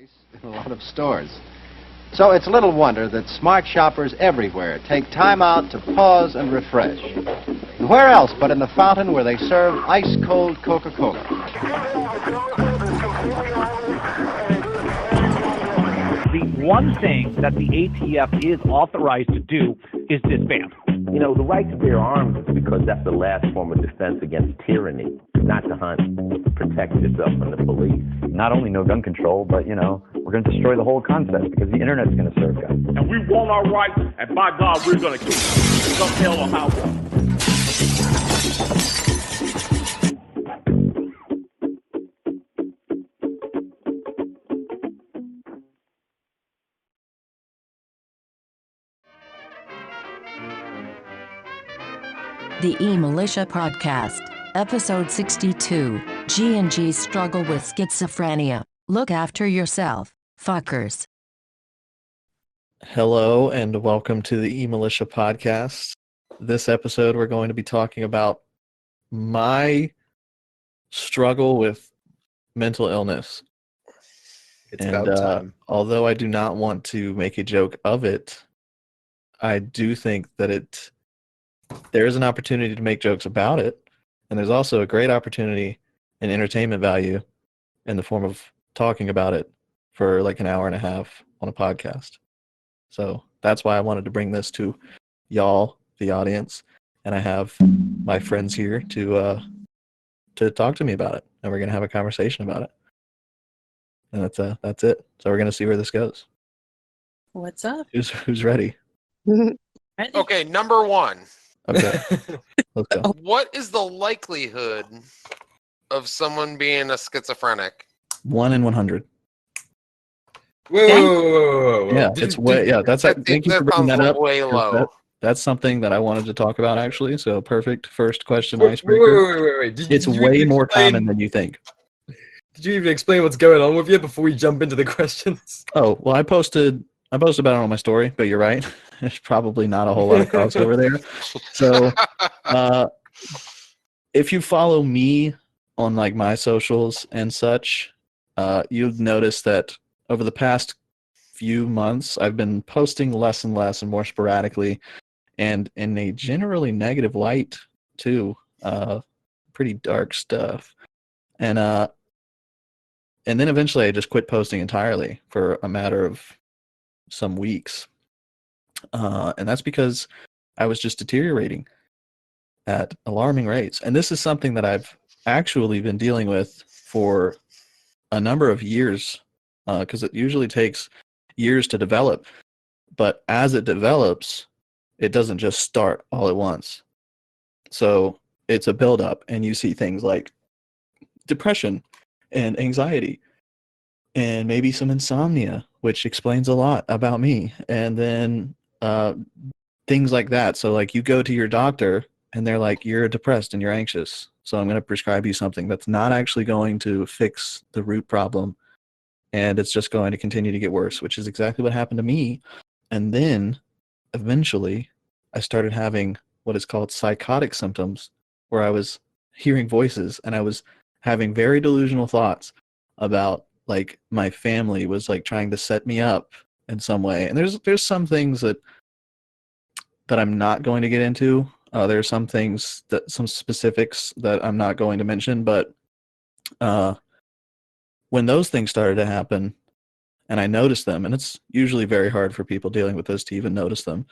in a lot of stores. So it's little wonder that smart shoppers everywhere take time out to pause and refresh. And where else but in the fountain where they serve ice-cold Coca-Cola? The one thing that the ATF is authorized to do is disband. You know, the right to bear arms is because that's the last form of defense against tyranny, not to hunt, but to protect yourself from the police. Not only no gun control, but, we're going to destroy the whole concept because the internet's going to serve guns. And we want our rights, and by God, we're going to keep them. Come hell or high water. The eMilitia Podcast, Episode 62, G&G's Struggle with Schizophrenia. Look after yourself, fuckers. Hello and welcome to the eMilitia Podcast. This episode we're going to be talking about my struggle with mental illness. It's about time. Although I do not want to make a joke of it, I do think that there is an opportunity to make jokes about it, and there's also a great opportunity and entertainment value in the form of talking about it for like an hour and a half on a podcast. So that's why I wanted to bring this to y'all, the audience, and I have my friends here to talk to me about it, and we're gonna have a conversation about it. And that's it. So we're gonna see where this goes. What's up? Who's ready? Okay, number one. Okay. Let's go. What is the likelihood of someone being a schizophrenic? 1 in 100. Whoa. Yeah, it's way. Yeah, thank you for bringing that up. Way low. That's something that I wanted to talk about actually. So perfect first question icebreaker. Wait. It's way more common than you think. Did you even explain what's going on with you before we jump into the questions? Oh well, I posted about it on my story, but you're right. There's probably not a whole lot of crossover there. So, if you follow me on like my socials and such, you've noticed that over the past few months, I've been posting less and less and more sporadically, and in a generally negative light too. Pretty dark stuff, and then eventually I just quit posting entirely for a matter of some weeks. And that's because I was just deteriorating at alarming rates. And this is something that I've actually been dealing with for a number of years, because it usually takes years to develop. But as it develops, it doesn't just start all at once. So it's a buildup, and you see things like depression and anxiety and maybe some insomnia, which explains a lot about me. And then things like that. So like you go to your doctor and they're like, you're depressed and you're anxious, so I'm going to prescribe you something that's not actually going to fix the root problem, and it's just going to continue to get worse, which is exactly what happened to me. And then eventually I started having what is called psychotic symptoms, where I was hearing voices and I was having very delusional thoughts about like my family was like trying to set me up in some way. And there's some things that I'm not going to get into. There's some things some specifics that I'm not going to mention, but when those things started to happen and I noticed them, and it's usually very hard for people dealing with this to even notice them.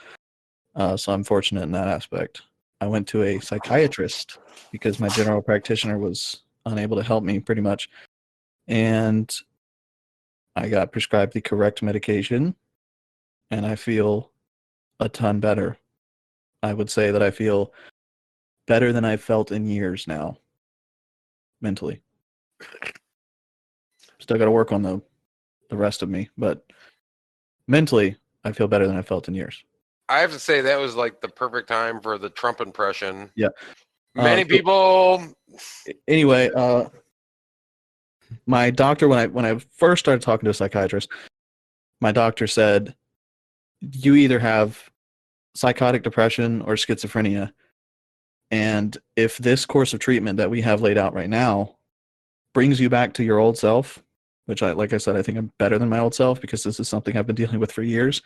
So I'm fortunate in that aspect. I went to a psychiatrist because my general practitioner was unable to help me pretty much. And I got prescribed the correct medication, and I feel a ton better. I would say that I feel better than I've felt in years now, mentally. Still got to work on the rest of me, but mentally, I feel better than I felt in years. I have to say that was like the perfect time for the Trump impression. Yeah. Many people. Anyway, my doctor, when I first started talking to a psychiatrist, my doctor said, you either have psychotic depression or schizophrenia. And if this course of treatment that we have laid out right now brings you back to your old self, which like I said, I think I'm better than my old self because this is something I've been dealing with for years,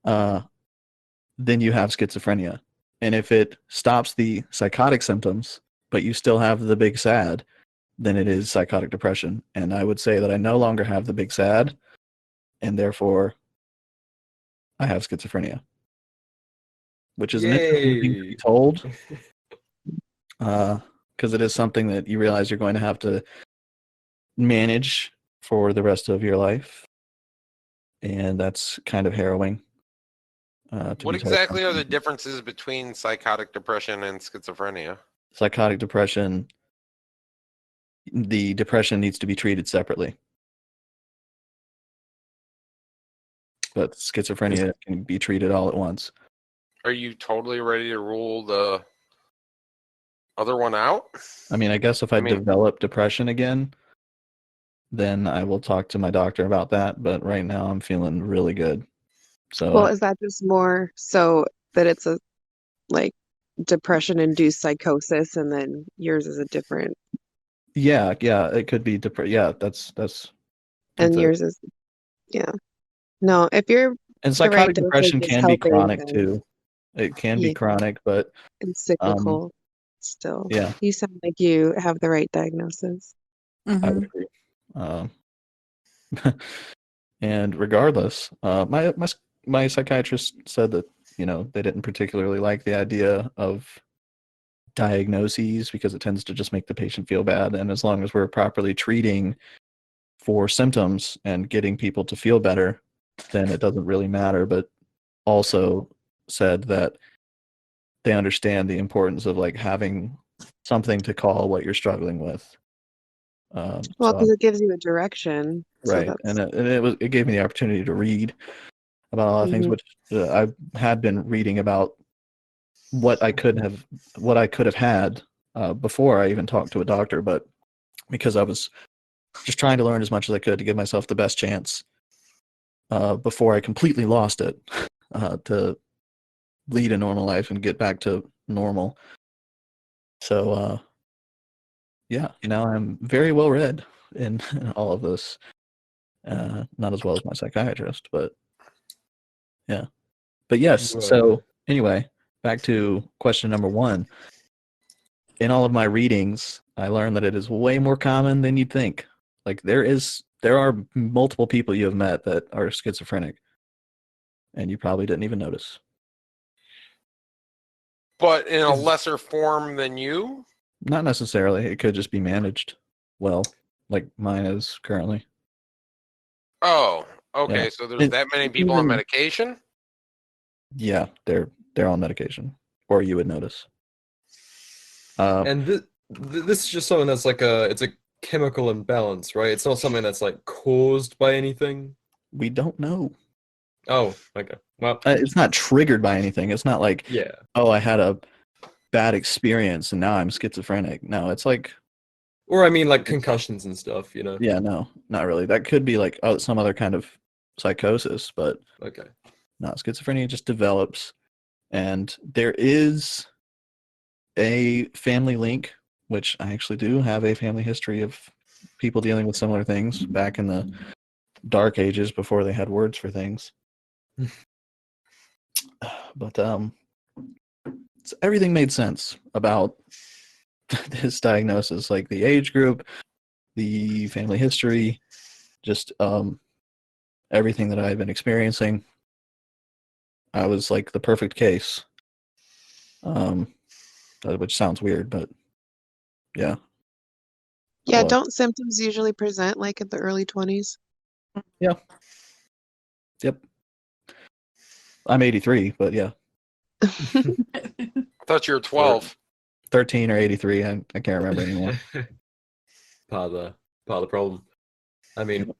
then you have schizophrenia. And if it stops the psychotic symptoms, but you still have the big sad, then it is psychotic depression. And I would say that I no longer have the big sad, and therefore I have schizophrenia, which is an interesting thing to be told, because it is something that you realize you're going to have to manage for the rest of your life, and that's kind of harrowing. What exactly are the differences between psychotic depression and schizophrenia? Psychotic depression, the depression needs to be treated separately. But schizophrenia can be treated all at once. Are you totally ready to rule the other one out? I mean, I guess if I develop depression again, then I will talk to my doctor about that. But right now I'm feeling really good. So, well, is that just more so that it's a like depression-induced psychosis, and then yours is a different? Yeah, it could be yeah, that's and yours is, yeah. No, if you're and psychotic the right depression dosage can is be helping, chronic then too. It can be chronic, but it's cyclical still. Yeah, You sound like you have the right diagnosis. I would agree. And regardless, my psychiatrist said that they didn't particularly like the idea of diagnoses because it tends to just make the patient feel bad. And as long as we're properly treating for symptoms and getting people to feel better, then it doesn't really matter. But also said that they understand the importance of like having something to call what you're struggling with. Well, because it gives you a direction. Right, So and it gave me the opportunity to read about a lot of things, which I had been reading about what I could have had before I even talked to a doctor, but because I was just trying to learn as much as I could to give myself the best chance before I completely lost it to lead a normal life and get back to normal. So yeah, now I'm very well read in all of this. Not as well as my psychiatrist, but yeah. But yes, so anyway, back to question number 1. In all of my readings, I learned that it is way more common than you'd think. Like there are multiple people you have met that are schizophrenic, and you probably didn't even notice. But in a lesser form than you? Not necessarily. It could just be managed well, like mine is currently. Oh, okay. Yeah. So there's that many people on medication? Yeah, they're on medication, or you would notice. And this is just something that's like it's a chemical imbalance, right? It's not something that's like caused by anything. We don't know. Oh, okay. Well, it's not triggered by anything. It's not like, yeah, oh, I had a bad experience and now I'm schizophrenic. No, it's like, or I mean like concussions and stuff, Yeah, no, not really. That could be like some other kind of psychosis, but okay. No, schizophrenia just develops, and there is a family link, which I actually do have a family history of people dealing with similar things back in the dark ages before they had words for things. But everything made sense about this diagnosis, like the age group, the family history, just everything that I had been experiencing. I was like the perfect case, which sounds weird, but yeah. Yeah, don't symptoms usually present like in the early 20s? Yeah. Yep. I'm 83, but yeah. I thought you were 12. 13 or 83, I can't remember anymore. Part of the problem. I mean,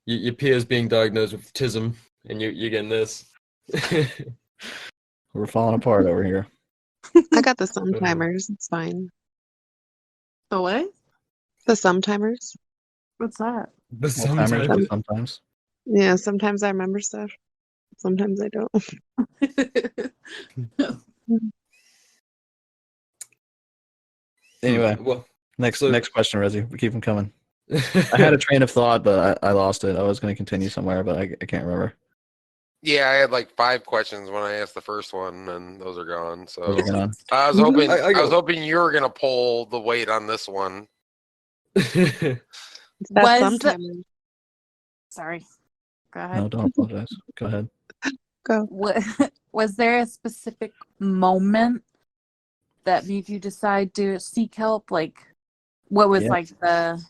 your peers being diagnosed with autism, and you're getting this. We're falling apart over here. I got the sometimers. It's fine. The what? The sometimers. What's that? The sometimers. Sometimes. Yeah, sometimes I remember stuff. Sometimes I don't. Anyway, next question, Rezzy. We keep them coming. I had a train of thought, but I lost it. I was going to continue somewhere, but I can't remember. Yeah, I had like 5 questions when I asked the first one, and those are gone. So Those are gone. I was hoping I I was hoping you were gonna pull the weight on this one. That Was sometime. Sorry. Go ahead. No, don't apologize. Go ahead. Go. Was there a specific moment that made you decide to seek help? Like, what was Yeah. like the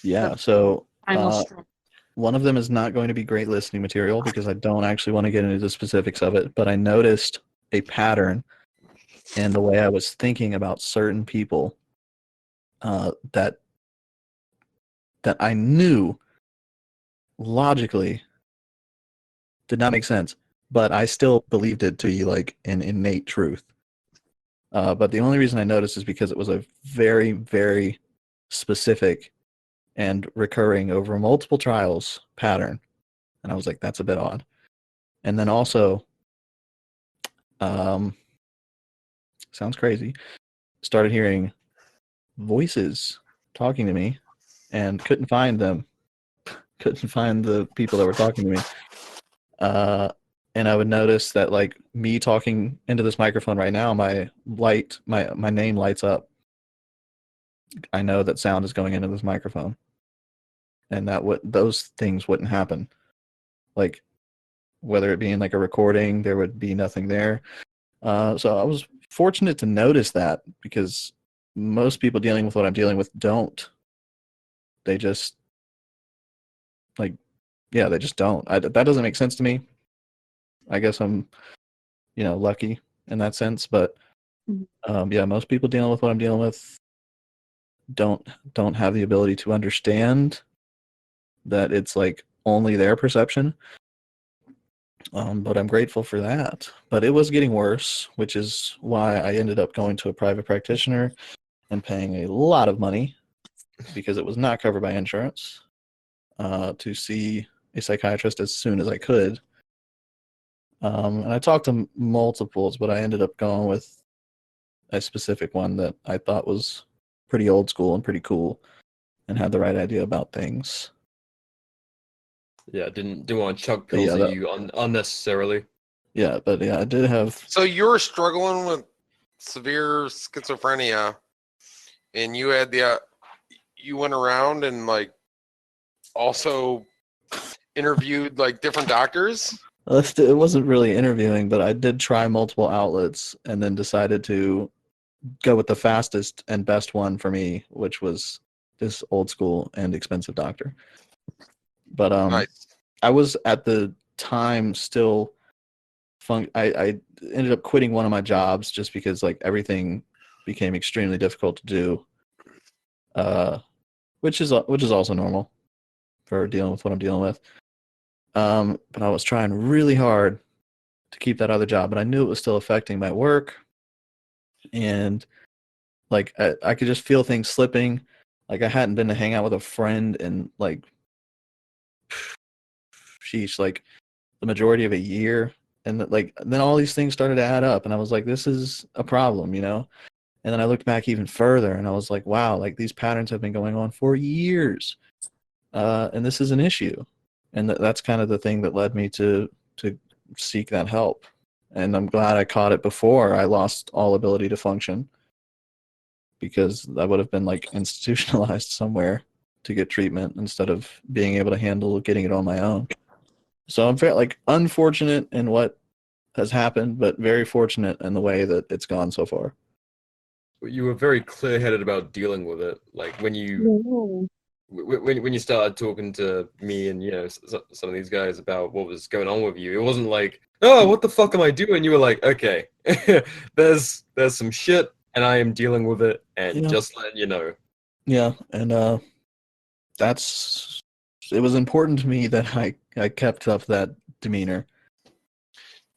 Yeah, so final straw? one of them is not going to be great listening material because I don't actually want to get into the specifics of it, but I noticed a pattern in the way I was thinking about certain people that I knew logically did not make sense, but I still believed it to be like an innate truth. But the only reason I noticed is because it was a very, very specific and recurring over multiple trials pattern. And I was like, that's a bit odd. And then also, sounds crazy, started hearing voices talking to me and couldn't find them. Couldn't find the people that were talking to me. And I would notice that like me talking into this microphone right now, my name lights up. I know that sound is going into this microphone. And those things wouldn't happen. Like whether it be in like a recording, there would be nothing there. So I was fortunate to notice that because most people dealing with what I'm dealing with don't. They just they just don't. That doesn't make sense to me. I guess I'm, lucky in that sense. But most people dealing with what I'm dealing with don't have the ability to understand that it's like only their perception. But I'm grateful for that. But it was getting worse, which is why I ended up going to a private practitioner and paying a lot of money because it was not covered by insurance to see a psychiatrist as soon as I could. And I talked to multiples, but I ended up going with a specific one that I thought was pretty old school and pretty cool and had the right idea about things. Yeah, didn't want to chug pills at you unnecessarily. Yeah, but I did have... So you were struggling with severe schizophrenia, and you had you went around and like also interviewed like different doctors? It wasn't really interviewing, but I did try multiple outlets and then decided to go with the fastest and best one for me, which was this old school and expensive doctor. But nice. I was at the time still I ended up quitting one of my jobs just because like everything became extremely difficult to do, which is also normal for dealing with what I'm dealing with. But I was trying really hard to keep that other job, but I knew it was still affecting my work, and like I could just feel things slipping. Like I hadn't been to hang out with a friend in like like the majority of a year, and then all these things started to add up, and I was like, this is a problem, And then I looked back even further, and I was like, wow, like these patterns have been going on for years, and this is an issue, and that's kind of the thing that led me to seek that help. And I'm glad I caught it before I lost all ability to function, because I would have been like institutionalized somewhere to get treatment instead of being able to handle getting it on my own. So I'm very like unfortunate in what has happened, but very fortunate in the way that it's gone so far. You were very clear-headed about dealing with it. Like when you when you started talking to me and some of these guys about what was going on with you, it wasn't like, oh, what the fuck am I doing? You were like, okay, there's some shit, and I am dealing with it, and just letting you know. Yeah, and it was important to me that I kept up that demeanor.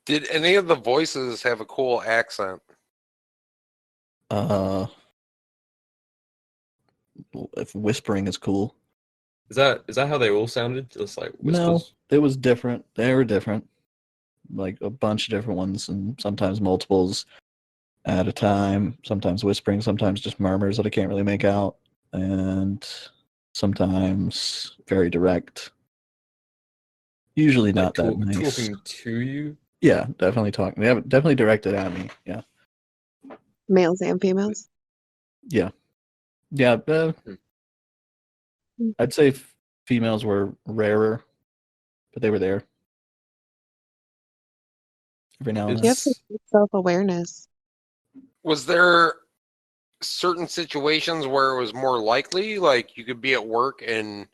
Did any of the voices have a cool accent? If whispering is cool. Is that how they all sounded? Just like whispers? No, it was different. They were different. Like a bunch of different ones, and sometimes multiples at a time, sometimes whispering, sometimes just murmurs that I can't really make out. And sometimes very direct. Usually not that nice. Talking to you? Yeah, definitely talking. They have definitely directed at me. Yeah. Males and females. Yeah. Yeah. I'd say females were rarer, but they were there every now and You then. have some self-awareness. Was there certain situations where it was more likely, like you could be at work and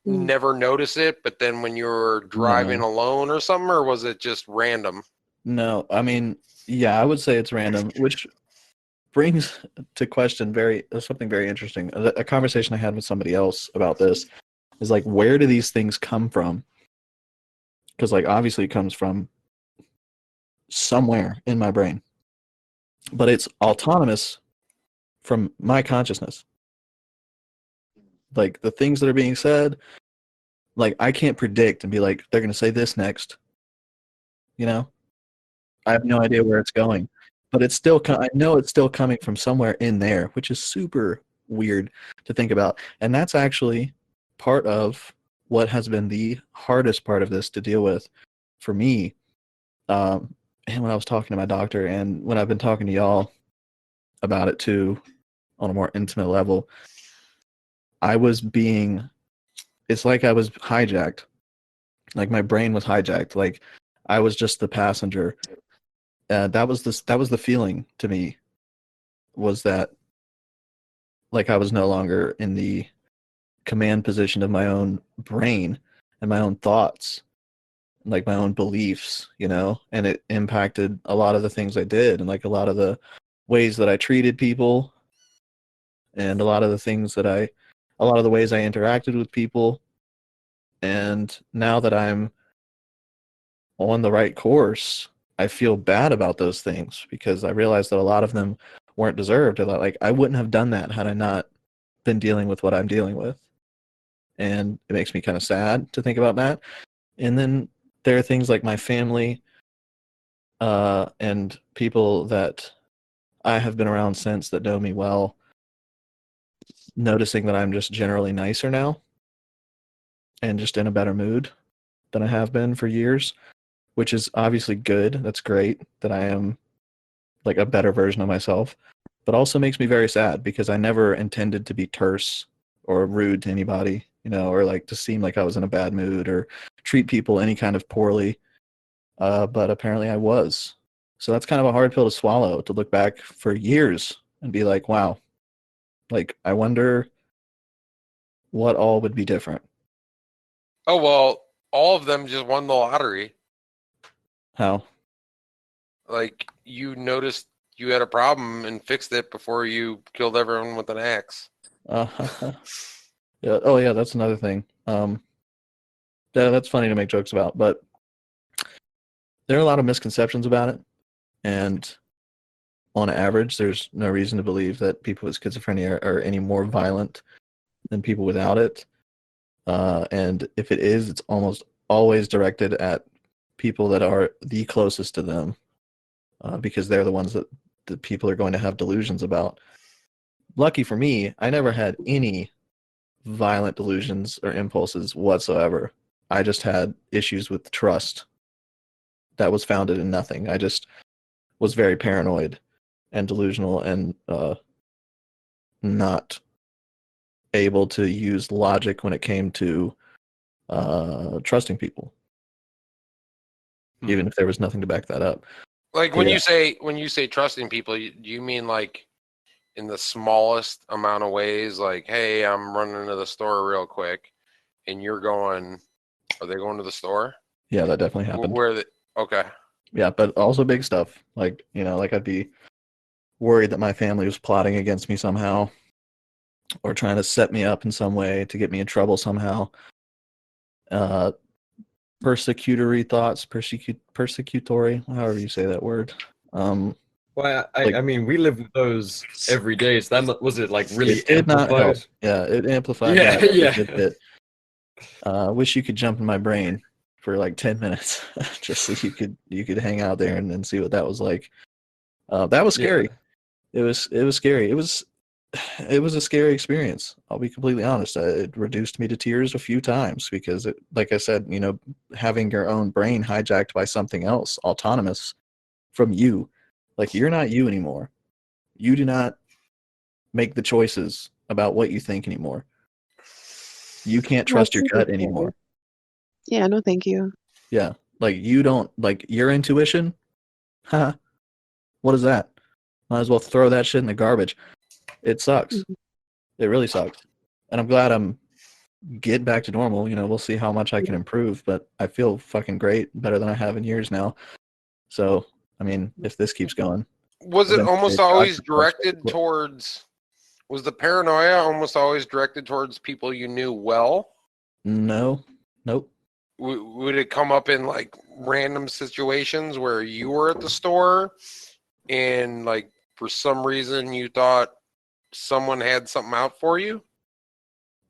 never notice it, but then when you were driving alone or something, or was it just random? No, I mean, yeah, I would say it's random, which brings to question something very interesting. A conversation I had with somebody else about this is like, where do these things come from? Because like obviously it comes from somewhere in my brain, but it's autonomous from my consciousness. Like the things that are being said, like I can't predict and be like, they're going to say this next. You know, I have no idea where it's going, but it's still, I know it's still coming from somewhere in there, which is super weird to think about. And that's actually part of what has been the hardest part of this to deal with for me. And when I was talking to my doctor and when I've been talking to y'all about it too, on a more intimate level, it's like I was hijacked. Like my brain was hijacked. Like I was just the passenger. That was the feeling to me, was that like I was no longer in the command position of my own brain and my own thoughts, like my own beliefs, you know, and it impacted a lot of the things I did and like a lot of the ways that I treated people and a lot of the ways I interacted with people. And now that I'm on the right course, I feel bad about those things because I realize that a lot of them weren't deserved. Like I wouldn't have done that had I not been dealing with what I'm dealing with. And it makes me kind of sad to think about that. And then there are things like my family and people that I have been around since that know me well, noticing that I'm just generally nicer now and just in a better mood than I have been for years, which is obviously good. That's great that I am like a better version of myself, but also makes me very sad because I never intended to be terse or rude to anybody, you know, or like to seem like I was in a bad mood or treat people any kind of poorly. But apparently I was. So that's kind of a hard pill to swallow, to look back for years and be like, wow, like I wonder what all would be different. Oh, well, all of them just won the lottery. How? Like, you noticed you had a problem and fixed it before you killed everyone with an axe. Yeah. Oh, yeah, that's another thing. Yeah, that's funny to make jokes about, but there are a lot of misconceptions about it. And on average, there's no reason to believe that people with schizophrenia are any more violent than people without it. And if it is, it's almost always directed at people that are the closest to them, because they're the ones that the people are going to have delusions about. Lucky for me, I never had any violent delusions or impulses whatsoever. I just had issues with trust that was founded in nothing. I just was very paranoid and delusional and not able to use logic when it came to trusting people, even if there was nothing to back that up. Like when you say trusting people, do you mean like in the smallest amount of ways? Like, hey, I'm running to the store real quick, and you're going. Are they going to the store? Yeah, that definitely happened. Okay. Yeah, but also big stuff. Like, you know, like I'd be worried that my family was plotting against me somehow, or trying to set me up in some way to get me in trouble somehow. Persecutory thoughts, persecutory, however you say that word. Well, I mean, we live with those every day. So that was it like really it did not help. amplified? Yeah, it amplified. Yeah, that yeah. a good bit. Wish you could jump in my brain for like 10 minutes just so you could hang out there and see what that was like. That was scary. Yeah. It was scary. It was it was a scary experience. I'll be completely honest. It reduced me to tears a few times because, like I said, having your own brain hijacked by something else, autonomous from you, like you're not you anymore. You do not make the choices about what you think anymore. You can't trust your gut anymore. Yeah, no, thank you. Yeah, like you don't like your intuition. Huh? What is that? Might as well throw that shit in the garbage. It sucks. Mhm. It really sucks. And I'm glad I'm getting back to normal. We'll see how much I can improve, but I feel fucking great, better than I have in years now. So, I mean, if this keeps going. Was it almost always directed towards? towards? Was the paranoia almost always directed towards people you knew well? No. Nope. Would it come up in like random situations where you were at the store and like for some reason you thought someone had something out for you?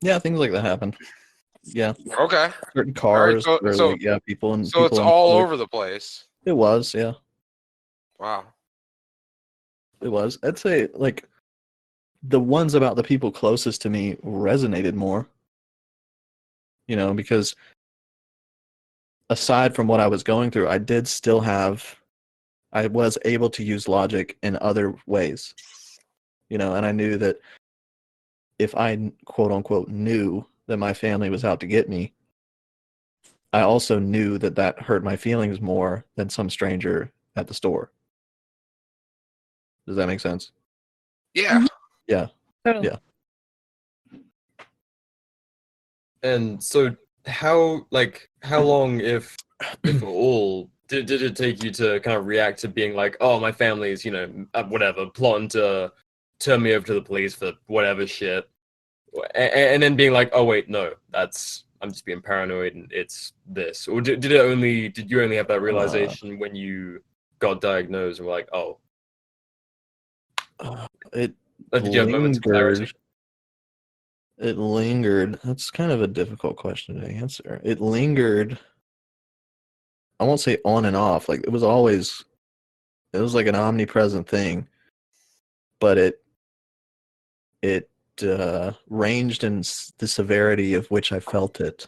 Yeah, things like that happen. Yeah. Okay. Certain cars, All right, so people and so people it's all in over the place. It was, yeah. Wow. It was. I'd say like the ones about the people closest to me resonated more. Because aside from what I was going through, I was able to use logic in other ways. And I knew that if I quote unquote knew that my family was out to get me, I also knew that that hurt my feelings more than some stranger at the store. Does that make sense? Yeah. Yeah. Totally. Yeah. And so how long, if at all, did it take you to kind of react to being like, oh, my family's, whatever, plotting to turn me over to the police for whatever shit, and then being like, oh wait, no, I'm just being paranoid and it's this? Or did you only have that realization when you got diagnosed and were like, oh? It Or did you have moments of clarity? It lingered. That's kind of a difficult question to answer. It lingered. I won't say on and off. Like it was like an omnipresent thing, but it ranged in the severity of which I felt it.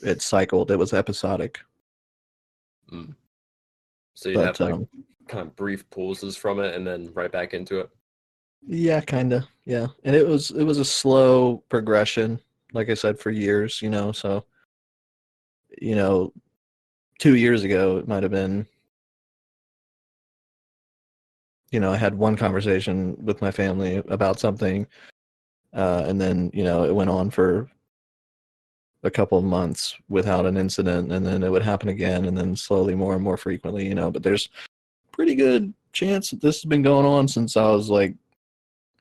It cycled. It was episodic. Mm. So you'd have like kind of brief pauses from it and then right back into it. Yeah, kind of. Yeah, and it was a slow progression. Like I said, for years. So 2 years ago it might have been. I had one conversation with my family about something, and then it went on for a couple of months without an incident, and then it would happen again, and then slowly more and more frequently. But there's pretty good chance that this has been going on since I was like,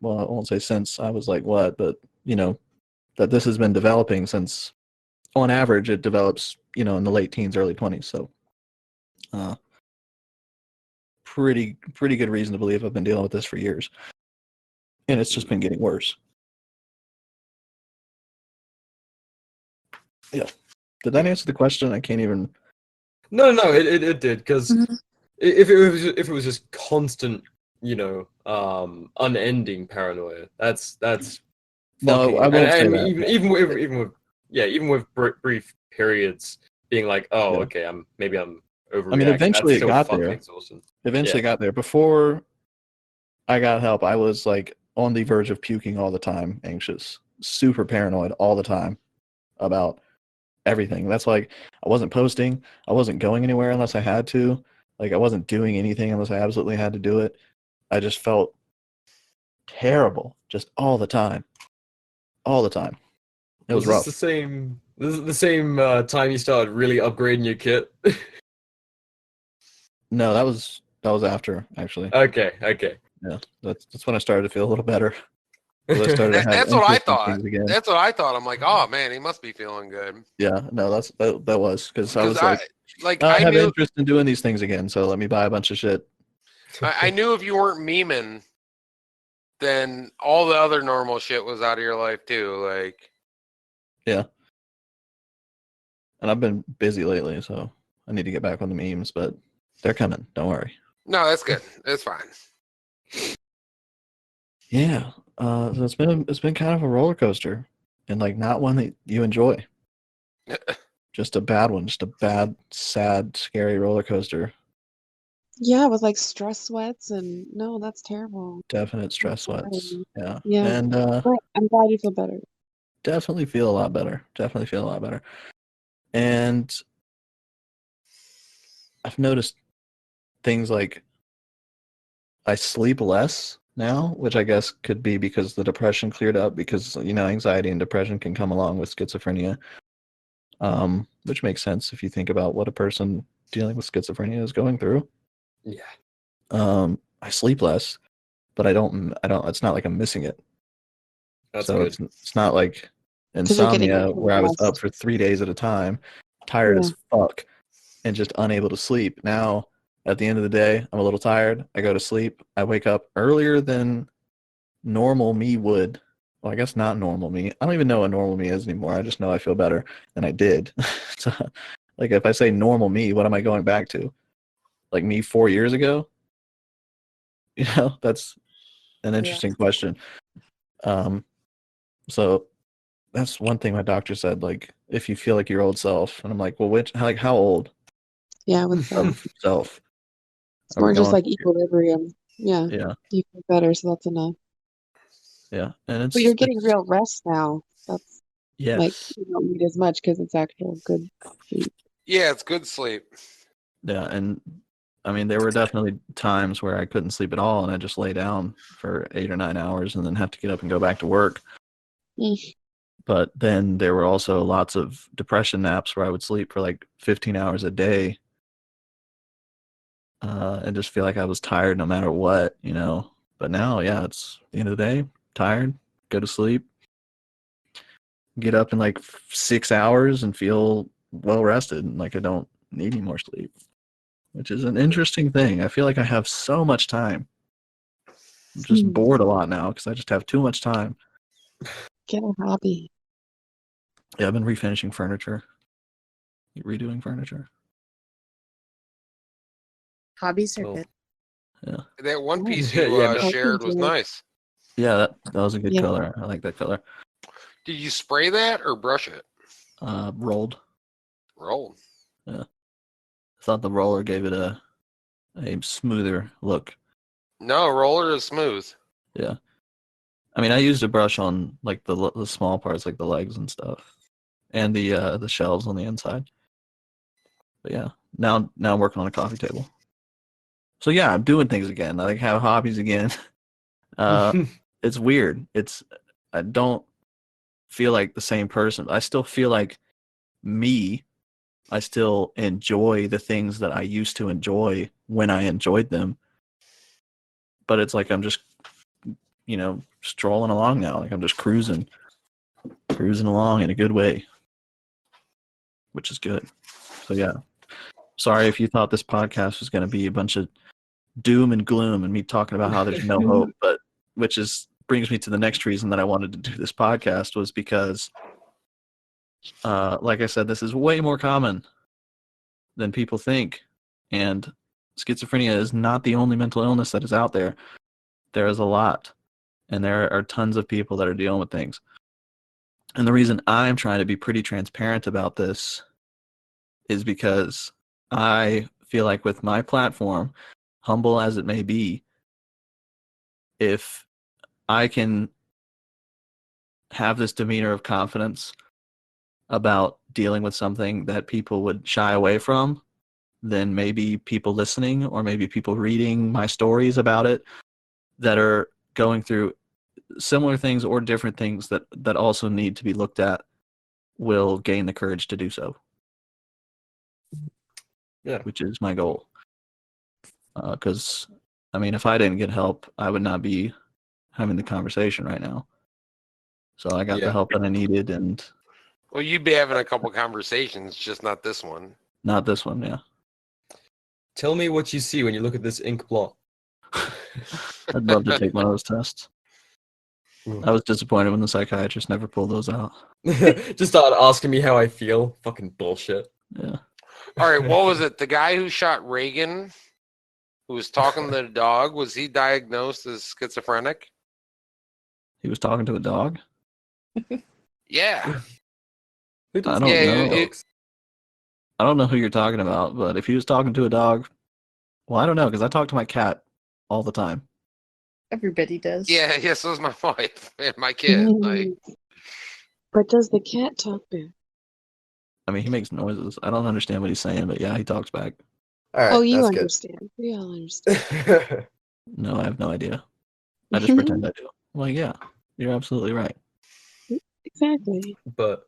well, I won't say since I was like what, but that this has been developing since, on average, it develops in the late teens, early 20s. So, pretty good reason to believe I've been dealing with this for years, and it's just been getting worse. Yeah. Did that answer the question? I can't even. No, it did, because if it was just constant, unending paranoia, that's No, fucking, I won't say and that. even with brief periods being like, oh, Yeah. okay, I'm overreacting. I mean, eventually that's it got still fucking there. exhausting. Eventually got there. Before I got help, I was like on the verge of puking all the time, anxious, super paranoid all the time about everything. That's like I wasn't posting, I wasn't going anywhere unless I had to. Like I wasn't doing anything unless I absolutely had to do it. I just felt terrible just all the time. All the time. It was rough. This is the same time you started really upgrading your kit? No, that was after, actually. Okay. Yeah, that's when I started to feel a little better. I started to have That's what I interest in thought. things again. That's what I thought. I'm like, oh man, he must be feeling good. Yeah, no, that was because I was I have knew, interest in doing these things again, so let me buy a bunch of shit. I knew if you weren't memeing, then all the other normal shit was out of your life too. Like, yeah. And I've been busy lately, so I need to get back on the memes, but they're coming. Don't worry. No, that's good. That's fine. Yeah. So it's been kind of a roller coaster, and like not one that you enjoy. Just a bad one. Just a bad, sad, scary roller coaster. Yeah, with like stress sweats and no, that's terrible. Definite I'm stress sweats. sorry. Yeah. Yeah, And but I'm glad you feel better. definitely feel a lot better. Definitely feel a lot better. And I've noticed things like I sleep less now, which I guess could be because the depression cleared up, because anxiety and depression can come along with schizophrenia. Which makes sense if you think about what a person dealing with schizophrenia is going through. Yeah. I sleep less, but I don't it's not like I'm missing it. That's So good. it's not like Because you're getting insomnia enough where I was up rest. for 3 days at a time, tired Yeah. as fuck, and just unable to sleep. Now, at the end of the day, I'm a little tired. I go to sleep. I wake up earlier than normal me would. Well, I guess not normal me. I don't even know what normal me is anymore. I just know I feel better than I did. So, like, if I say normal me, what am I going back to? Like me 4 years ago? That's an Yeah. interesting question. Um, so that's one thing my doctor said. Like, if you feel like your old self, and I'm like, well, how old Yeah, what's that? of self It's are we more just going like for? equilibrium. Yeah, Yeah, you feel better, so that's enough. yeah, and But you're it's getting real rest now. That's like yes, you don't need as much because it's actual good sleep. Yeah, it's good sleep. yeah, and I mean, there were definitely times where I couldn't sleep at all, and I just lay down for 8 or 9 hours, and then have to get up and go back to work. Mm. But then there were also lots of depression naps where I would sleep for like 15 hours a day, and just feel like I was tired no matter what. But now, yeah, it's the end of the day, tired, go to sleep, get up in like 6 hours and feel well rested, and like I don't need any more sleep, which is an interesting thing. I feel like I have so much time. I'm just Hmm. bored a lot now because I just have too much time. Get a hobby. Yeah, I've been refinishing furniture, redoing furniture. Hobbies are Well, good. Yeah, That one Yeah, piece yeah, you no, healthy shared was good. nice. yeah, that was a good Yeah. color. I like that color. Did you spray that or brush it? Rolled. Roll. Yeah, I thought the roller gave it a smoother look. No, roller is smooth. Yeah, I mean, I used a brush on like the small parts, like the legs and stuff, and the shelves on the inside. But yeah, now I'm working on a coffee table. So yeah, I'm doing things again. I like have hobbies again. Uh, it's weird. I don't feel like the same person. I still feel like me. I still enjoy the things that I used to enjoy when I enjoyed them. But it's like I'm just, strolling along now. Like I'm just cruising along in a good way, which is good. So yeah, sorry if you thought this podcast was going to be a bunch of doom and gloom and me talking about how there's no hope, but brings me to the next reason that I wanted to do this podcast was because, like I said, this is way more common than people think, and schizophrenia is not the only mental illness that is out there. There is a lot, and there are tons of people that are dealing with things. And the reason I'm trying to be pretty transparent about this is because I feel like with my platform, humble as it may be, if I can have this demeanor of confidence about dealing with something that people would shy away from, then maybe people listening or maybe people reading my stories about it that are going through similar things or different things that also need to be looked at will gain the courage to do so. Yeah. Which is my goal. Because, I mean, if I didn't get help, I would not be having the conversation right now. So I got the Yeah. help that I needed, and Well, you'd be having a couple conversations, just not this one. not this one, yeah. Tell me what you see when you look at this ink blot. I'd love to take one of those tests. I was disappointed when the psychiatrist never pulled those out. Just started asking me how I feel. Fucking bullshit. Yeah. All right, what was it? The guy who shot Reagan, who was talking to the dog, was he diagnosed as schizophrenic? He was talking to a dog? Yeah. Who does I don't Yeah, know. it- I don't know who you're talking about, but if he was talking to a dog, well, I don't know, because I talk to my cat all the time. Everybody does. Yeah, so is my wife and my kid. Like, But does the cat talk back? I mean, he makes noises. I don't understand what he's saying, but yeah, he talks back. All right, Oh, you that's good. understand. We all understand. No, I have no idea. I just pretend I do. Well, yeah, you're absolutely right. Exactly. But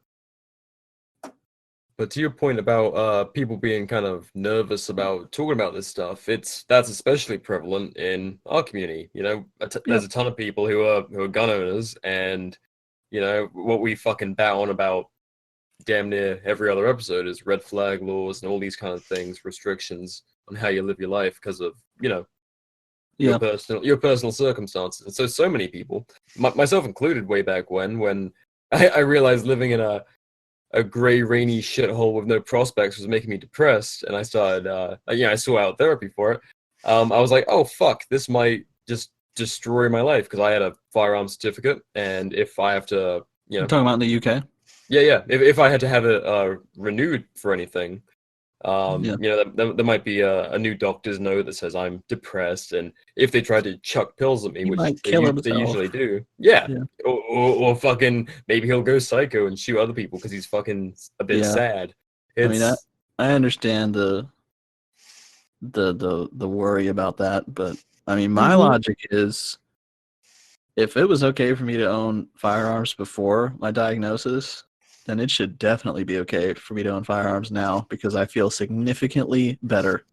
to your point about people being kind of nervous about talking about this stuff, that's especially prevalent in our community. You know, there's a ton of people who are gun owners, and you know what we fucking bat on about damn near every other episode is red flag laws and all these kind of things, restrictions on how you live your life because of your personal circumstances. And so many people, myself included, way back when I realized living in a gray, rainy shithole with no prospects was making me depressed, and I started, I sought out therapy for it. I was like, oh fuck, this might just destroy my life because I had a firearm certificate, and if I have to, You're talking about in the UK? yeah, if I had to have it renewed for anything, there might be a new doctor's note that says I'm depressed, and if they try to chuck pills at me, which they usually do, or fucking maybe he'll go psycho and shoot other people because he's fucking a bit sad. I mean, I understand the worry about that, but I mean, my logic is, if it was okay for me to own firearms before my diagnosis, then it should definitely be okay for me to own firearms now, because I feel significantly better.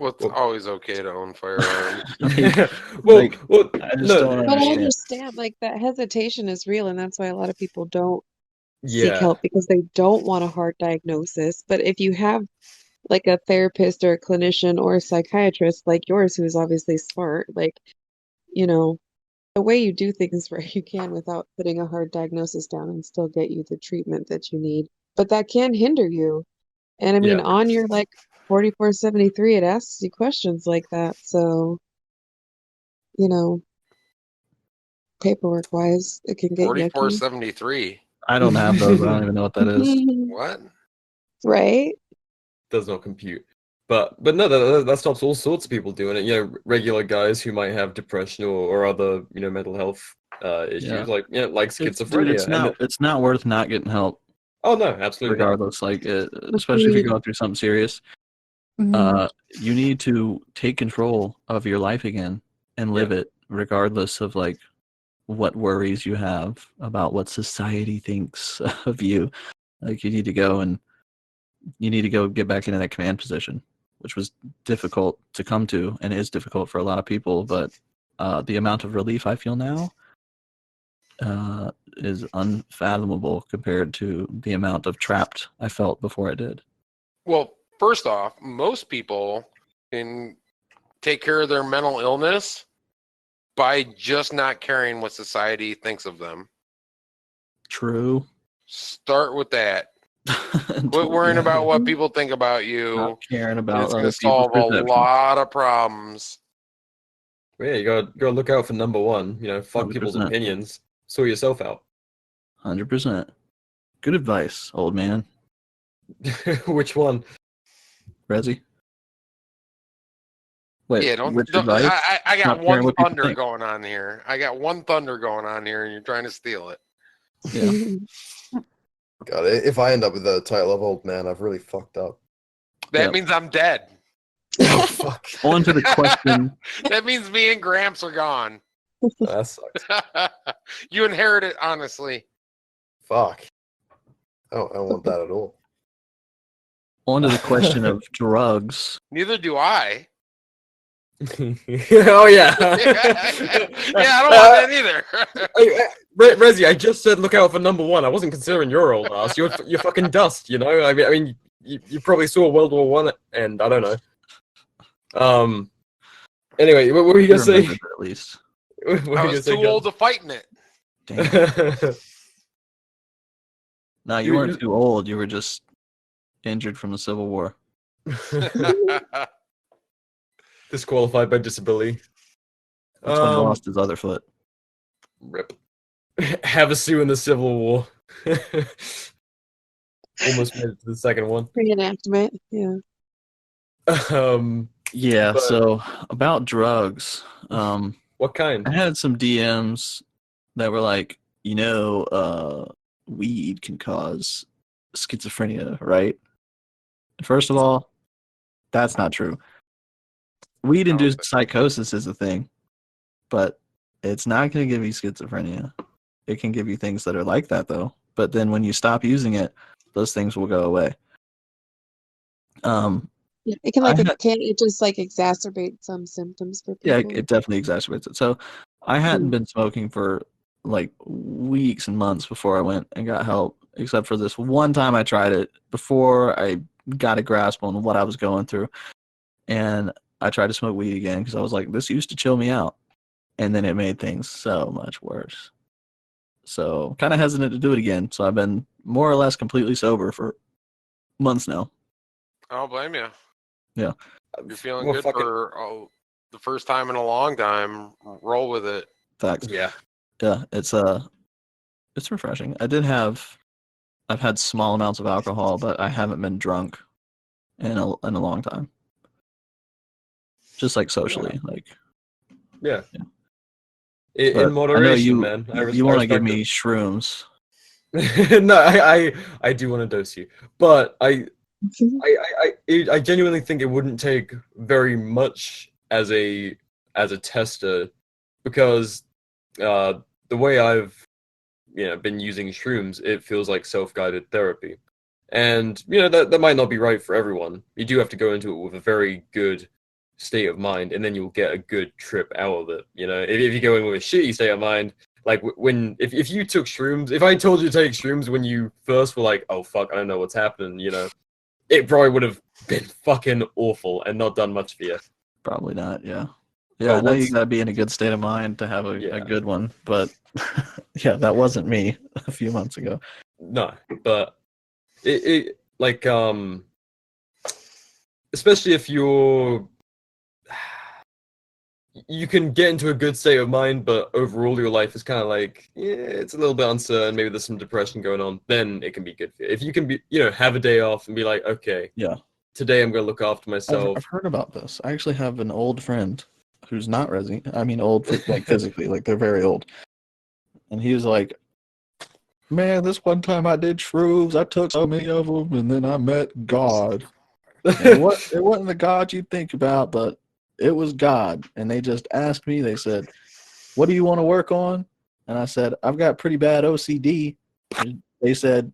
well, it's always okay to own firearms. I understand, like, that hesitation is real, and that's why a lot of people don't seek help, because they don't want a hard diagnosis. But if you have like a therapist or a clinician or a psychiatrist like yours, who's obviously smart, like, you know, the way you do things right, you can, without putting a hard diagnosis down, and still get you the treatment that you need. But that can hinder you. And I mean, on your like 4473, it asks you questions like that. So, you know, paperwork wise, it can get 4473. I don't have those. I don't even know what that is. What? Right? Does not compute. But no, that stops all sorts of people doing it. You know, regular guys who might have depression or other mental health issues, like schizophrenia. It's not worth not getting help. Oh no, absolutely. Regardless, especially if you're going through something serious, you need to take control of your life again and live it, regardless of like what worries you have about what society thinks of you. Like, you need to go get back into that command position, which was difficult to come to and is difficult for a lot of people. But the amount of relief I feel now is unfathomable compared to the amount of trapped I felt before I did. Well, first off, most people can take care of their mental illness by just not caring what society thinks of them. True. Start with that. Quit worrying about what people think about you. Not caring about it's going to solve a lot of problems. Well, yeah, you gotta look out for number one. You know, fuck 100%. People's opinions. Sort yourself out. 100%. Good advice, old man. Which one? Resi? Wait, yeah, I got one thunder going on here. I got one thunder going on here, and you're trying to steal it. Yeah. God, if I end up with the title of old man, I've really fucked up. That means I'm dead. Oh, fuck. On to the question. That means me and Gramps are gone. That sucks. You inherit it, honestly. Fuck. I don't want that at all. On to the question of drugs. Neither do I. Oh, yeah. Yeah, I don't want that either. Resi, I just said look out for number one. I wasn't considering your old ass. You're fucking dust, you know? I mean, you probably saw World War One, and I don't know. Anyway, what were you going to say? At least. I was too old to fight in it. Damn. No, you weren't too old. You were just injured from the Civil War. Disqualified by disability. That's when he lost his other foot. Rip. Havasu in the Civil War. Almost made it to the second one. Reenactment, yeah. Yeah, but so about drugs. what kind? I had some DMs that were like, weed can cause schizophrenia, right? First of all, that's not true. Weed-induced psychosis is a thing, but it's not going to give you schizophrenia. It can give you things that are like that, though. But then when you stop using it, those things will go away. Yeah, it can it just like exacerbate some symptoms for people. Yeah, it definitely exacerbates it. So I hadn't been smoking for like weeks and months before I went and got help, except for this one time I tried it before I got a grasp on what I was going through. And I tried to smoke weed again because I was like, this used to chill me out. And then it made things so much worse. So kind of hesitant to do it again. So I've been more or less completely sober for months now. I don't blame you. Yeah. You're feeling good for the first time in a long time. Roll with it. Facts. Yeah. Yeah, it's refreshing. I've had small amounts of alcohol, but I haven't been drunk in a long time. Just like socially, yeah. But In moderation, I know man. you want to give me shrooms. No, I do want to dose you, but I genuinely think it wouldn't take very much as a tester, because the way I've been using shrooms, it feels like self-guided therapy, and that might not be right for everyone. You do have to go into it with a very good state of mind, and then you'll get a good trip out of it. If you go in with a shitty state of mind, like if you took shrooms, if I told you to take shrooms when you first were like, oh fuck, I don't know what's happening, it probably would have been fucking awful and not done much for you. Probably not, yeah. Yeah, I know you gotta be in a good state of mind to have a good one, but yeah, that wasn't me a few months ago. No, but it especially if you can get into a good state of mind, but overall your life is kind of like, it's a little bit uncertain. Maybe there's some depression going on. Then it can be good for you. If you can have a day off and be like, okay, yeah, today I'm going to look after myself. I've heard about this. I actually have an old friend who's not resi. I mean, old like physically, like they're very old. And he was like, man, this one time I did shrooms. I took so many of them, and then I met God. It wasn't the God you'd think about, but it was God. And they just asked me, they said, what do you want to work on? And I said, I've got pretty bad OCD. And they said,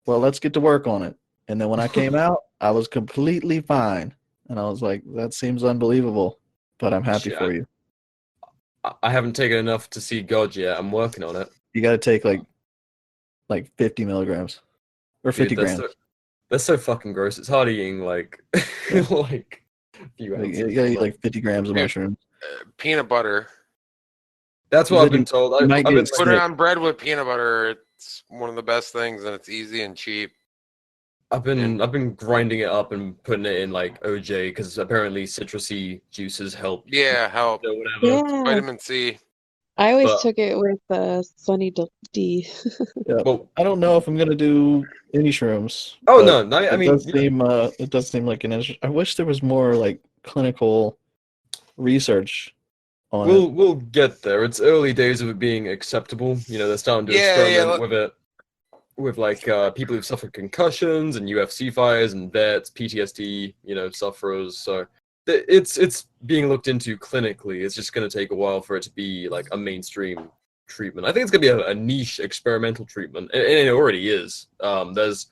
well, let's get to work on it. And then when I came out, I was completely fine. And I was like, that seems unbelievable, but I'm happy for you. I haven't taken enough to see God yet. I'm working on it. You got to take like 50 milligrams or 50 grams. That's so fucking gross. It's hard eating like like a few ounces. You gotta eat like 50 grams of mushrooms. Peanut butter. That's what I've been told. I've been put it on bread with peanut butter. It's one of the best things, and it's easy and cheap. I've been grinding it up and putting it in like OJ because apparently citrusy juices help. Yeah, help. Or whatever. Yeah. Vitamin C. I always took it with Sunny D. Yeah. Well, I don't know if I'm gonna do any shrooms. Oh no, I mean, it does seem like an interest. I wish there was more like clinical research on it. We'll get there. It's early days of it being acceptable. They're starting to experiment with it, with like people who've suffered concussions and UFC fighters and vets, PTSD, sufferers. So it's being looked into clinically. It's just going to take a while for it to be like a mainstream treatment. I think it's going to be a niche experimental treatment, and it already is. There's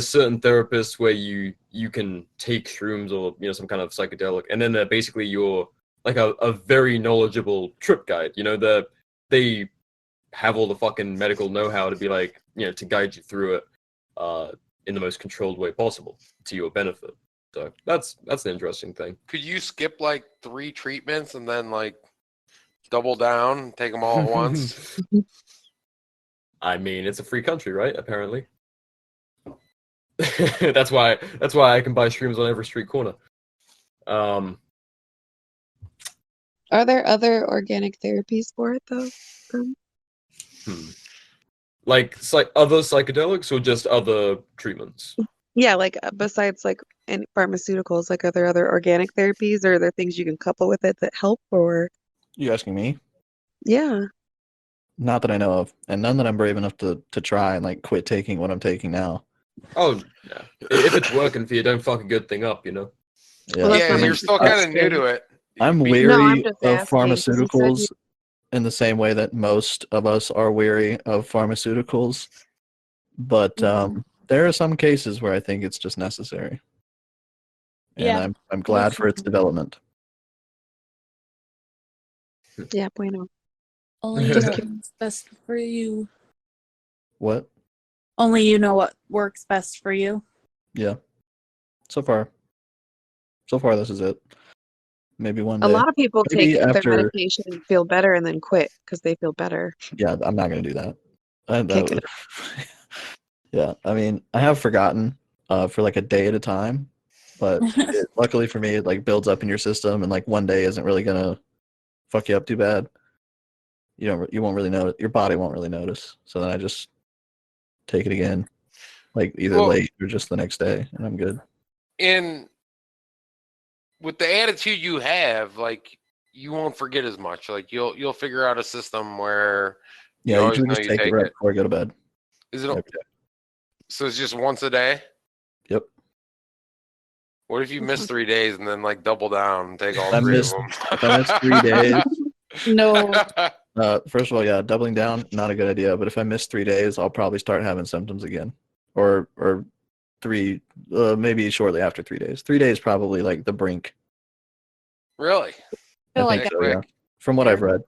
certain therapists where you can take shrooms or some kind of psychedelic, and then they're basically your like a very knowledgeable trip guide. They have all the fucking medical know-how to be like to guide you through it in the most controlled way possible to your benefit. So that's an interesting thing. Could you skip like 3 treatments and then like double down and take them all at once? I mean, it's a free country, right? Apparently. that's why I can buy shrooms on every street corner. Are there other organic therapies for it though? Like other psychedelics or just other treatments? Yeah, like besides like any pharmaceuticals, like are there other organic therapies or are there things you can couple with it that help or You asking me? yeah. Not that I know of, and none that I'm brave enough to try and like quit taking what I'm taking now. Oh, yeah. If it's working for you, don't fuck a good thing up, you know? Well, that's Yeah, not my you're still kind of new suggestion. to it. I'm Be- No, I'm weary just of asking because you said pharmaceuticals in the same way that most of us are weary of pharmaceuticals, but there are some cases where I think it's just necessary, and Yeah. I'm glad for its development. yeah, bueno. Only you Just know kidding. what's best for you. What? Only you know what works best for you. Yeah. So far, this is it. Maybe one A day. lot of people Maybe take their after. medication and feel better and then quit because they feel better. Yeah, I'm not gonna do that. Kick it. Yeah, I mean, I have forgotten for like a day at a time, but luckily for me, it like builds up in your system, and like one day isn't really gonna fuck you up too bad. You won't really notice. Your body won't really notice. So then I just take it again, like either Well- late or just the next day, and I'm good. And with the attitude you have, like you won't forget as much. Like you'll figure out a system where you Yeah, I always usually know just you take it take right it. before I go to bed. Is it Every day. so? It's just once a day. Yep. What if you miss 3 days and then like double down and take all I three missed- of them? If I miss 3 days, No. first of all, yeah, doubling down, not a good idea. But if I miss 3 days, I'll probably start having symptoms again, or three, maybe shortly after 3 days. 3 days probably like the brink. Really? I feel I think like so, yeah. From what I've read.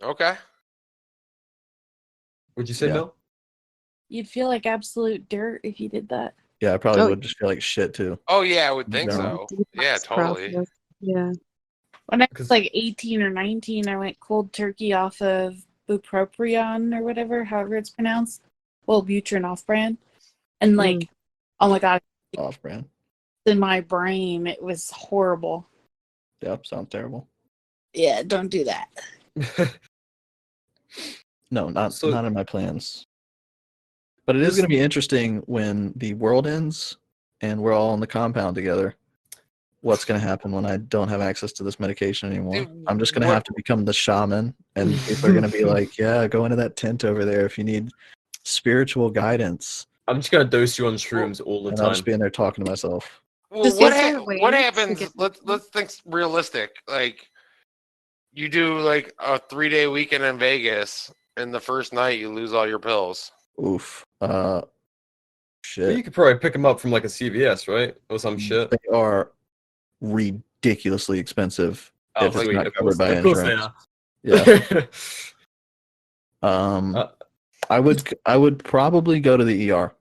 Okay. Would you say, Yeah. Mel? you'd feel like absolute dirt if you did that. Yeah, I probably Oh. would just feel like shit too. Oh yeah, I would In think general. so. Yeah, Detox totally. process. Yeah. When I was like 18 or 19, I went cold turkey off of bupropion or whatever, however it's pronounced. Well, Butrin off-brand. And like, oh my God, Off-brand. in my brain, it was horrible. Yep, sounds terrible. Yeah, don't do that. No, not So- in my plans. But it is This- going to be interesting when the world ends and we're all in the compound together. What's going to happen when I don't have access to this medication anymore? Dude, I'm just going to what- have to become the shaman, and people are going to be like, "Yeah, go into that tent over there if you need spiritual guidance." I'm just gonna dose you on shrooms all the And I'll time. just be in there talking to myself. Well, Just what is there a way what to happens? get- Let's think realistic. Like you do like a 3-day weekend in Vegas, and the first night you lose all your pills. Oof. But Shit. you could probably pick them up from like a CVS, right? Or some shit. They are ridiculously expensive Oh, if it's sweet. not Of covered course, by of course they insurance. are. Yeah. I would probably go to the ER.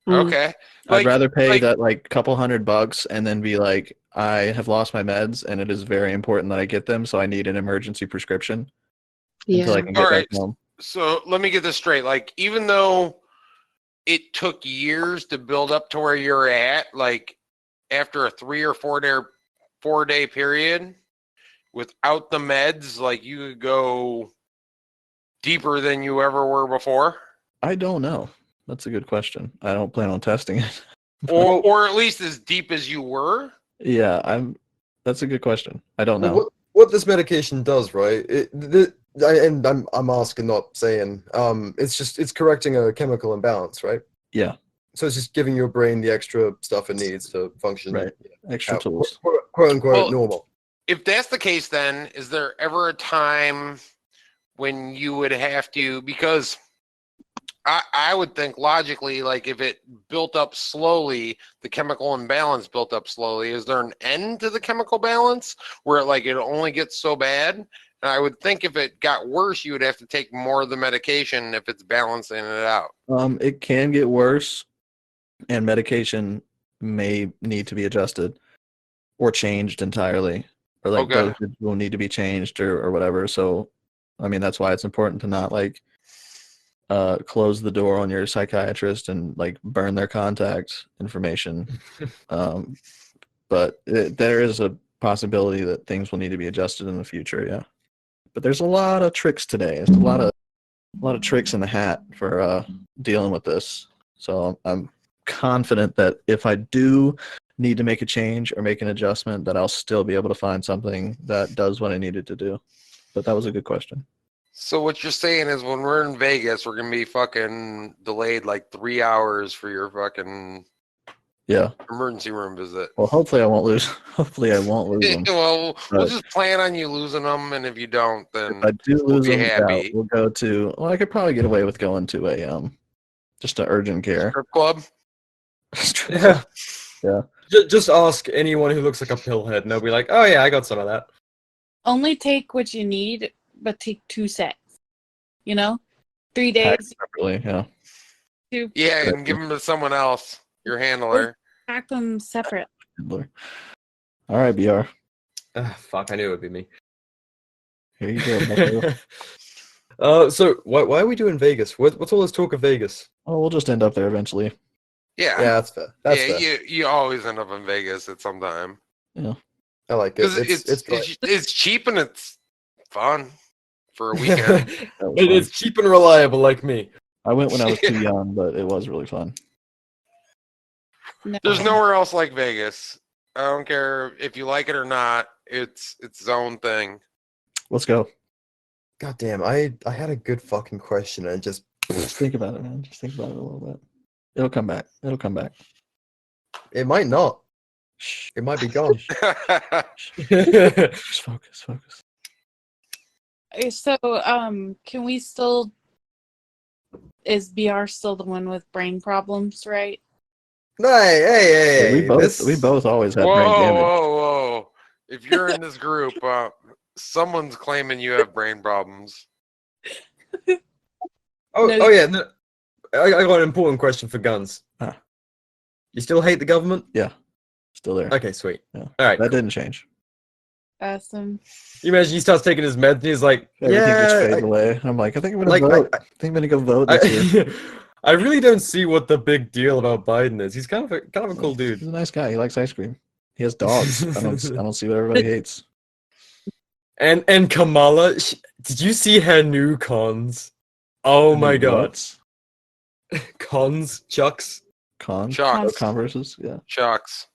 Okay. I'd rather pay like- that like couple $100 and then be like, I have lost my meds and it is very important that I get them, so I need an emergency prescription until I Yeah. can get All back right. home. So let me get this straight. Like, even though it took years to build up to where you're at, like after a 3 or 4 day period, without the meds, like you could go deeper than you ever were before, I don't know. That's a good question. I don't plan on testing it. or at least as deep as you were. Yeah, that's a good question. I don't know. Well, what this medication does, right? And I'm asking, not saying. It's correcting a chemical imbalance, right? Yeah, So it's just giving your brain the extra stuff it needs to function, right. Extra tools. quote unquote Well, normal. If that's the case, then is there ever a time when you would have to, because I would think logically, like if it built up slowly, the chemical imbalance built up slowly, is there an end to the chemical balance where it only gets so bad? And I would think if it got worse, you would have to take more of the medication if it's balancing it out. It can get worse, and medication may need to be adjusted or changed entirely, or like Okay. dosage will need to be changed or whatever. So, I mean, that's why it's important to not like close the door on your psychiatrist and like burn their contact information. But there is a possibility that things will need to be adjusted in the future. Yeah. But there's a lot of tricks today. There's a lot of tricks in the hat for dealing with this. So I'm confident that if I do need to make a change or make an adjustment, that I'll still be able to find something that does what I needed to do. But that was a good question. So what you're saying is when we're in Vegas, we're going to be fucking delayed like 3 hours for your fucking emergency room visit. Well, hopefully I won't lose. Hopefully I won't lose them. Well, we'll just plan on you losing them, and if you don't, then if I do we'll lose be them, happy. we'll go to. Well, I could probably get away with going to a just an urgent care strip club. Yeah. Just ask anyone who looks like a pillhead, and they'll be like, "Oh yeah, I got some of that." Only take what you need, but take 2 sets. 3 days. Separately, yeah. 2. Yeah, and give them to someone else, your handler. Pack them separate. All right, BR. Fuck, I knew it would be me. Here you go. So why are we doing Vegas? What's all this talk of Vegas? Oh, we'll just end up there eventually. Yeah, that's fair. That's fair. You always end up in Vegas at some time. Yeah, I like it. It's cheap and it's fun for a weekend. It's cheap and reliable, like me. I went when I was too young, but it was really fun. There's nowhere else like Vegas. I don't care if you like it or not. It's its own thing. Let's go. God damn, I had a good fucking question and just think about it, man. Just think about it a little bit. It'll come back. It'll come back. It might not. It might be gone. Just focus. So, can we still? Is BR still the one with brain problems, right? Hey! We both always had brain damage. Whoa! If you're in this group, someone's claiming you have brain problems. Yeah. No, I got an important question for Guns. You still hate the government? Yeah, still there. Okay, sweet. Yeah. All right, that didn't change. Awesome. You imagine he starts taking his meds and he's like, everything just fades away. I'm like, I think I'm gonna vote. I think I'm gonna go vote this year. I really don't see what the big deal about Biden is. He's kind of a cool dude. He's a nice guy. He likes ice cream. He has dogs. I don't see what everybody hates. And Kamala, did you see her new cons? Oh my god. Cons? Chucks? Cons? Chucks. Converses? Yeah. Chucks.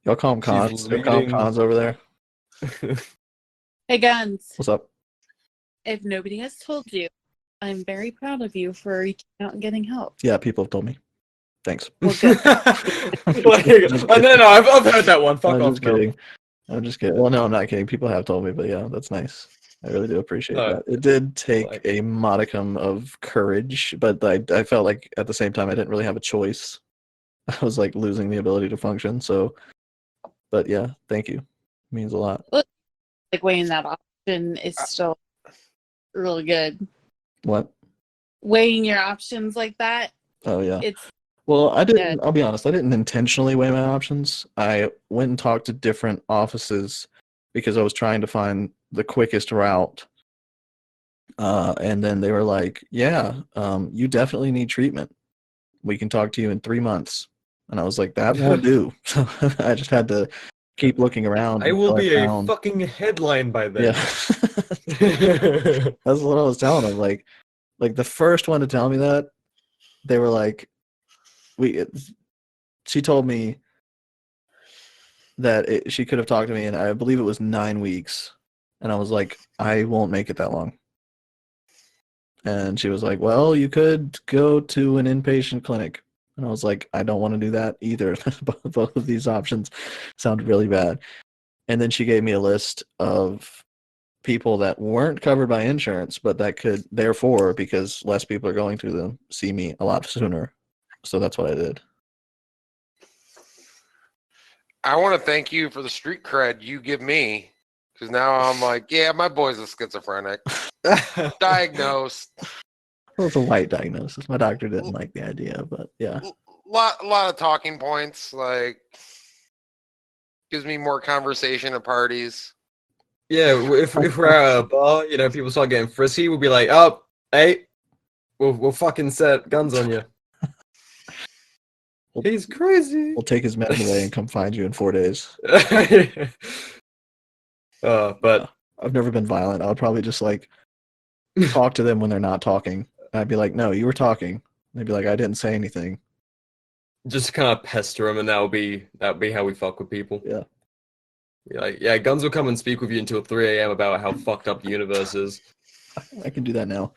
Y'all call them cons. Y'all call them cons over there. Hey, Guns. What's up? If nobody has told you, I'm very proud of you for reaching out and getting help. Yeah, people have told me. Thanks. Well, good. No, I've heard that one. Fuck off. I'm just kidding. Well, no, I'm not kidding. People have told me, but yeah, that's nice. I really do appreciate that. It did take a modicum of courage, but I felt like at the same time I didn't really have a choice. I was like losing the ability to function. So, but yeah, thank you. It means a lot. Like weighing that option is still really good. What? Weighing your options like that. Oh yeah. It's well, I didn't. I'll be honest. I didn't intentionally weigh my options. I went and talked to different offices because I was trying to find the quickest route. And then they were like, "Yeah, you definitely need treatment. We can talk to you in 3 months." And I was like, "That won't do." So I just had to keep looking around. I will be a fucking headline by then. Yeah. That's what I was telling them. Like the first one to tell me that, they were like, she told me that she could have talked to me, and I believe it was 9 weeks. And I was like, I won't make it that long. And she was like, well, you could go to an inpatient clinic. And I was like, I don't want to do that either. Both of these options sound really bad. And then she gave me a list of people that weren't covered by insurance, but that could, therefore, because less people are going to them, see me a lot sooner. So that's what I did. I want to thank you for the street cred you give me. Because now I'm like, yeah, my boy's a schizophrenic. Diagnosed. Well, it's a light diagnosis. My doctor didn't like the idea, but yeah. Lot of talking points. Like, gives me more conversation at parties. Yeah, if we're at a bar, people start getting frisky, we'll be like, oh, hey, we'll fucking set guns on you. He's crazy. We'll take his meds away and come find you in 4 days. But I've never been violent. I would probably just like talk to them when they're not talking. I'd be like, "No, you were talking." And they'd be like, "I didn't say anything." Just kind of pester them, and that'll be how we fuck with people. Yeah. Like, yeah, guns will come and speak with you until 3 a.m. about how fucked up the universe is. I can do that now.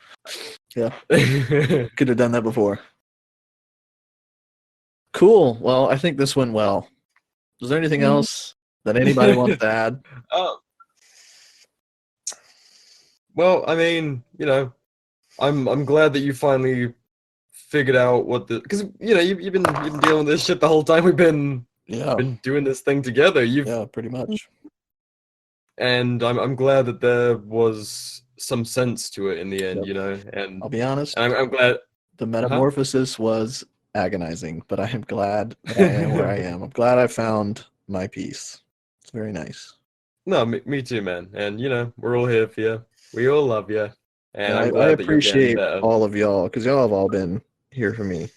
Yeah. Could have done that before. Cool. Well, I think this went well. Is there anything else that anybody wants to add? Well, I mean, you know, I'm glad that you finally figured out what the, because you know you've been dealing with this shit the whole time we've been doing this thing together. Yeah, pretty much. And I'm glad that there was some sense to it in the end, you know. And I'll be honest. I'm glad the metamorphosis was agonizing, but I am glad that I am where I am. I'm glad I found my peace. It's very nice. No, me too, man. And you know, we're all here for you. We all love you. And I'm I glad that you're appreciate getting better. all of y'all, because y'all have all been here for me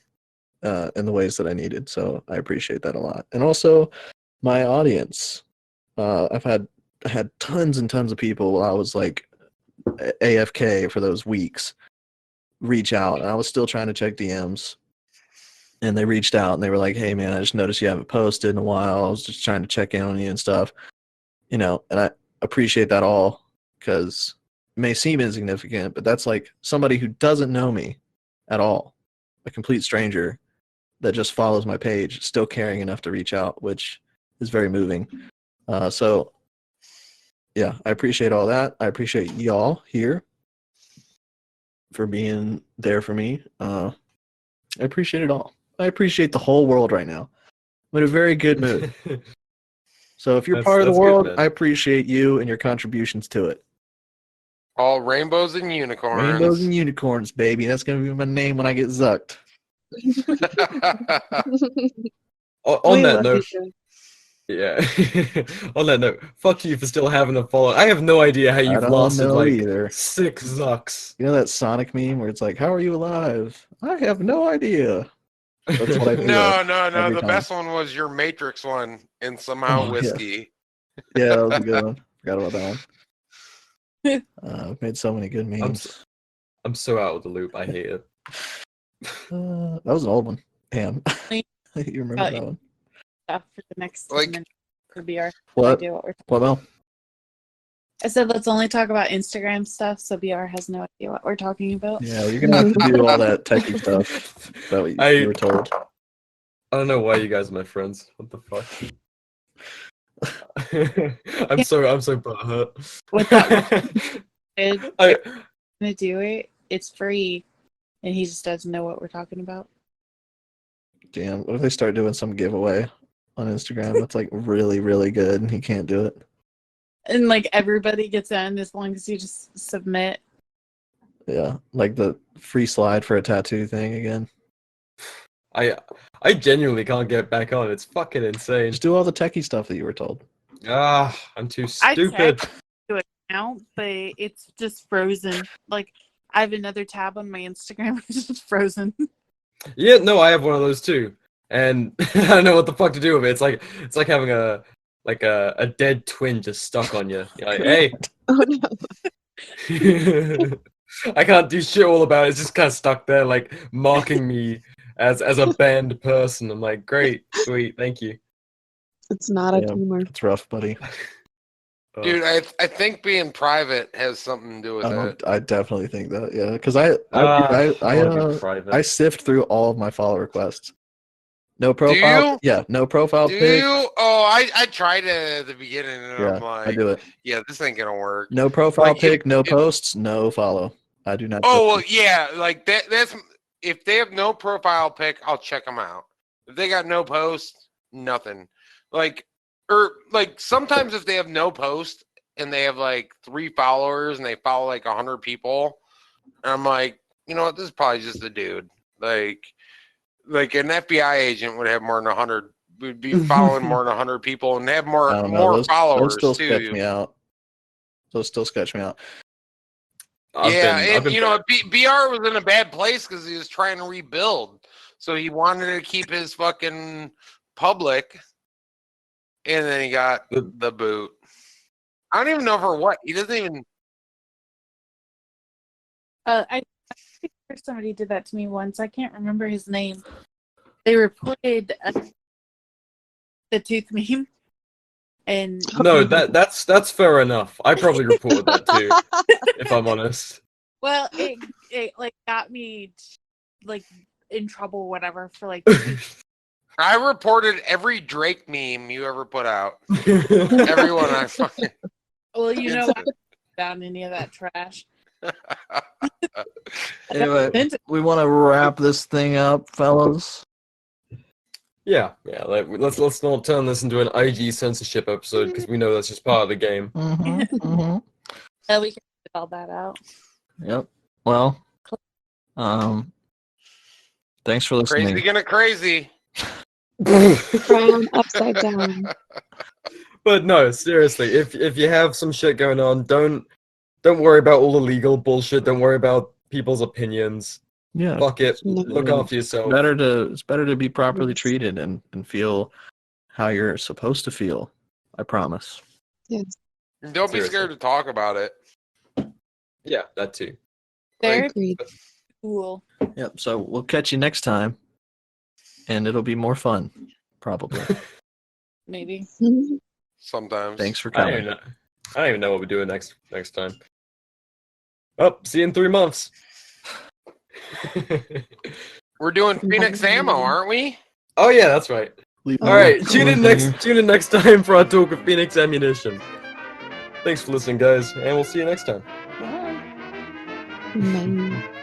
in the ways that I needed. So I appreciate that a lot. And also my audience. I had tons and tons of people while I was like AFK for those weeks reach out, and I was still trying to check DMs. And they reached out and they were like, "Hey man, I just noticed you haven't posted in a while. I was just trying to check in on you and stuff." You know, and I appreciate that all, because it may seem insignificant, but that's like somebody who doesn't know me at all, a complete stranger that just follows my page, still caring enough to reach out, which is very moving. So yeah, I appreciate all that. I appreciate y'all here for being there for me. I appreciate it all. I appreciate the whole world right now. I'm in a very good mood. So if you're part of the world, I appreciate you and your contributions to it. All rainbows and unicorns. Rainbows and unicorns, baby. That's going to be my name when I get zucked. On that note, yeah. On that note, fuck you for still having a follow. I have no idea how you've lasted like either. 6 zucks. You know that Sonic meme where it's like, "How are you alive?" I have no idea. That's what I feel. No. every The time. best one was your Matrix one, and somehow whiskey. Yeah, that was a good one. Forgot about that one. I've made so many good memes. I'm so out of the loop. I hate it. That was an old one. Pam, you remember that one? For the next like, minute for BR. What? What, Mel? I said let's only talk about Instagram stuff, so BR has no idea what we're talking about. Yeah, well, you're gonna have to do all that techie stuff that you were told. I don't know why you guys are my friends. What the fuck? I'm so butthurt. With that I'm gonna do it. It's free, and he just doesn't know what we're talking about. Damn! What if they start doing some giveaway on Instagram that's like really, really good, and he can't do it? And like everybody gets in as long as you just submit. Yeah, like the free slide for a tattoo thing again. I genuinely can't get back on. It's fucking insane. Just do all the techie stuff that you were told. I'm too stupid. I tried to account, but it's just frozen. Like I have another tab on my Instagram, it's just frozen. Yeah, no, I have one of those too, and I don't know what the fuck to do with it. It's like having a dead twin just stuck on you. You're like, hey. Oh no. I can't do shit all about it. It's just kind of stuck there, like marking me as a banned person. I'm like, great, sweet, thank you. It's not a tumor. It's rough, buddy. Dude, I think being private has something to do with it. I definitely think that, yeah, because I sift through all of my follow requests. No profile. Do you? Yeah, no profile Do pic. you? Oh, I tried it at the beginning, and Yeah, I'm like, I do it. Yeah, this ain't gonna work. No profile pic, no posts, no follow. I do not. Oh well, yeah, like that's if they have no profile pic, I'll check them out. If they got no post, nothing. Like sometimes if they have no post and they have like 3 followers and they follow like 100 people, and I'm like, you know what, this is probably just a dude. Like an FBI agent would have more than 100, would be following more than 100 people and have more followers. Those still sketch me out. Those still sketch me out. You know, BR was in a bad place because he was trying to rebuild, so he wanted to keep his fucking public, and then he got the boot. I don't even know for what. He doesn't even. I think somebody did that to me once. I can't remember his name. They reported the tooth meme, and No, that's fair enough. I probably reported that too, if I'm honest. well, it like got me like in trouble, whatever, for like. I reported every Drake meme you ever put out. Everyone I fucking. Well, you know, I haven't found any of that trash. Anyway, we want to wrap this thing up, fellas. Yeah. Let's not turn this into an IG censorship episode because we know that's just part of the game. Yeah, we can spell that out. Yep. Well, thanks for listening. Crazy gonna crazy. Crown upside down. But no, seriously, if you have some shit going on, don't worry about all the legal bullshit. Don't worry about people's opinions. Yeah. Fuck it. Look after yourself. It's better to be properly treated and feel how you're supposed to feel. I promise. Yes. Don't be scared to talk about it. Yeah, that too. Very cool. Yep. So we'll catch you next time, and it'll be more fun, probably. Maybe. Sometimes. Thanks for I coming. don't even know what we're doing next time. Oh, see you in 3 months. We're doing Phoenix Ammo, aren't we? Oh yeah, that's right. All right, tune in next time for our talk of Phoenix Ammunition. Thanks for listening, guys, and we'll see you next time. Bye.